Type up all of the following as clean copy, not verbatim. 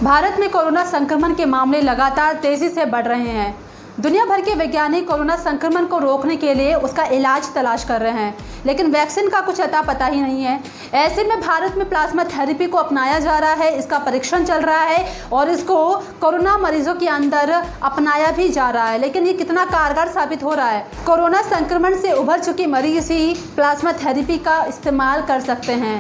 भारत में कोरोना संक्रमण के मामले लगातार तेजी से बढ़ रहे हैं। दुनिया भर के वैज्ञानिक कोरोना संक्रमण को रोकने के लिए उसका इलाज तलाश कर रहे हैं, लेकिन वैक्सीन का कुछ अता पता ही नहीं है। ऐसे में भारत में प्लाज्मा थेरेपी को अपनाया जा रहा है, इसका परीक्षण चल रहा है और इसको कोरोना मरीजों के अंदर अपनाया भी जा रहा है। लेकिन ये कितना कारगर साबित हो रहा है? कोरोना संक्रमण से उभर चुके मरीज ही प्लाज्मा थेरेपी का इस्तेमाल कर सकते हैं।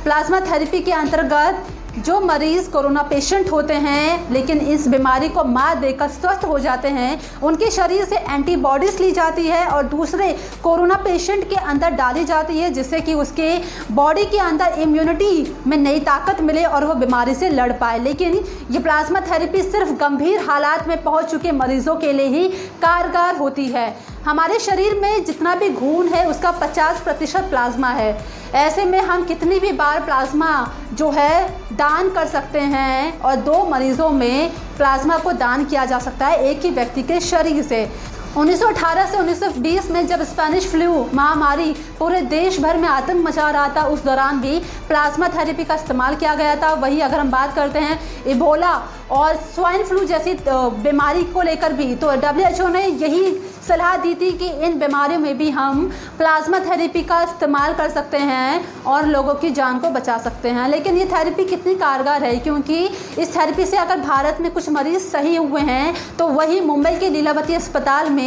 प्लाज्मा थेरेपी के अंतर्गत जो मरीज़ कोरोना पेशेंट होते हैं लेकिन इस बीमारी को मात देकर स्वस्थ हो जाते हैं, उनके शरीर से एंटीबॉडीज़ ली जाती है और दूसरे कोरोना पेशेंट के अंदर डाली जाती है, जिससे कि उसके बॉडी के अंदर इम्यूनिटी में नई ताकत मिले और वो बीमारी से लड़ पाए। लेकिन ये प्लाज्मा थेरेपी सिर्फ गंभीर हालात में पहुंच चुके मरीजों के लिए ही कारगर होती है। हमारे शरीर में जितना भी खून है उसका 50% प्लाज्मा है। ऐसे में हम कितनी भी बार प्लाज्मा जो है दान कर सकते हैं और 2 मरीज़ों में प्लाज्मा को दान किया जा सकता है एक ही व्यक्ति के शरीर से। 1918 से 1920 में जब स्पेनिश फ्लू महामारी पूरे देश भर में आतंक मचा रहा था, उस दौरान भी प्लाज्मा थेरेपी का इस्तेमाल किया गया था। वही अगर हम बात करते हैं इबोला और स्वाइन फ्लू जैसी बीमारी को लेकर भी, तो WHO ने यही सलाह दी थी कि इन बीमारियों में भी हम प्लाज्मा थेरेपी का इस्तेमाल कर सकते हैं और लोगों की जान को बचा सकते हैं। लेकिन ये थेरेपी कितनी कारगर है, क्योंकि इस थेरेपी से अगर भारत में कुछ मरीज़ सही हुए हैं तो वही मुंबई के लीलावती अस्पताल में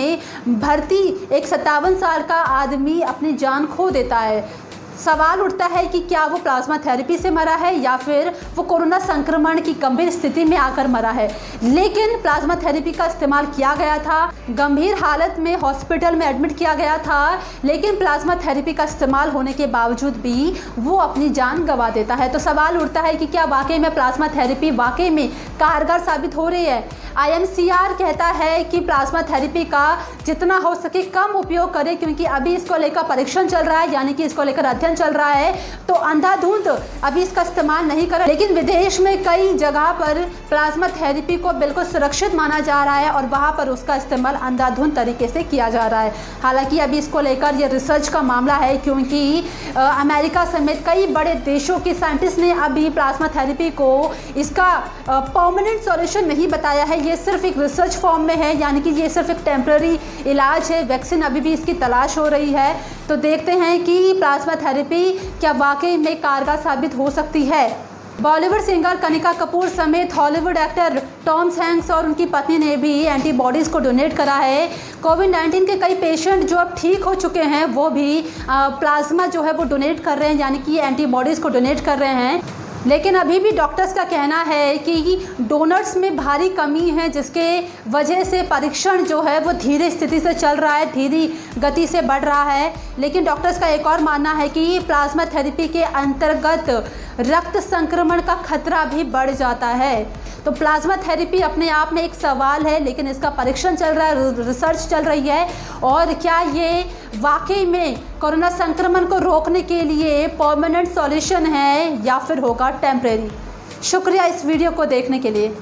भर्ती एक 57 साल का आदमी अपनी जान खो देता है। सवाल उठता है कि क्या वो प्लाज्मा थेरेपी से मरा है या फिर वो कोरोना संक्रमण की गंभीर स्थिति में आकर मरा है। लेकिन प्लाज्मा थेरेपी का इस्तेमाल किया गया था, गंभीर हालत में हॉस्पिटल में एडमिट किया गया था, लेकिन प्लाज्मा थेरेपी का इस्तेमाल होने के बावजूद भी वो अपनी जान गंवा देता है। तो सवाल उठता है कि क्या वाकई में प्लाज्मा थेरेपी वाकई में कारगर साबित हो रही है? IMCR कहता है कि प्लाज्मा थेरेपी का जितना हो सके कम उपयोग करें, क्योंकि अभी इसको लेकर परीक्षण चल रहा है, यानी कि इसको लेकर अध्ययन चल रहा है। तो अंधाधुंध अभी इसका इस्तेमाल नहीं करें। लेकिन विदेश में कई जगह पर प्लाज्मा थेरेपी को बिल्कुल सुरक्षित माना जा रहा है और वहाँ पर उसका इस्तेमाल अंधाधुंध तरीके से किया जा रहा है। हालांकि अभी इसको लेकर ये रिसर्च का मामला है, क्योंकि अमेरिका समेत कई बड़े देशों के साइंटिस्ट ने अभी प्लाज्मा थेरेपी को इसका परमानेंट सॉल्यूशन नहीं बताया है। ये सिर्फ एक रिसर्च फॉर्म में है, यानी कि ये सिर्फ एक टेम्पररी इलाज है। वैक्सीन अभी भी इसकी तलाश हो रही है। तो देखते हैं कि प्लाज्मा थेरेपी क्या वाकई में कारगर साबित हो सकती है। बॉलीवुड सिंगर कनिका कपूर समेत हॉलीवुड एक्टर टॉम हैंक्स और उनकी पत्नी ने भी एंटीबॉडीज़ को डोनेट करा है। कोविड-19 के कई पेशेंट जो अब ठीक हो चुके हैं वो भी प्लाज्मा जो है वो डोनेट कर रहे हैं, यानी कि एंटीबॉडीज़ को डोनेट कर रहे हैं। लेकिन अभी भी डॉक्टर्स का कहना है कि डोनर्स में भारी कमी है, जिसके वजह से परीक्षण जो है वो धीरे स्थिति से चल रहा है, धीरे गति से बढ़ रहा है। लेकिन डॉक्टर्स का एक और मानना है कि प्लाज्मा थेरेपी के अंतर्गत रक्त संक्रमण का खतरा भी बढ़ जाता है। तो प्लाज्मा थेरेपी अपने आप में एक सवाल है, लेकिन इसका परीक्षण चल रहा है, रिसर्च चल रही है। और क्या ये वाकई में कोरोना संक्रमण को रोकने के लिए परमानेंट सॉल्यूशन है या फिर होगा टेम्परेरी? शुक्रिया इस वीडियो को देखने के लिए।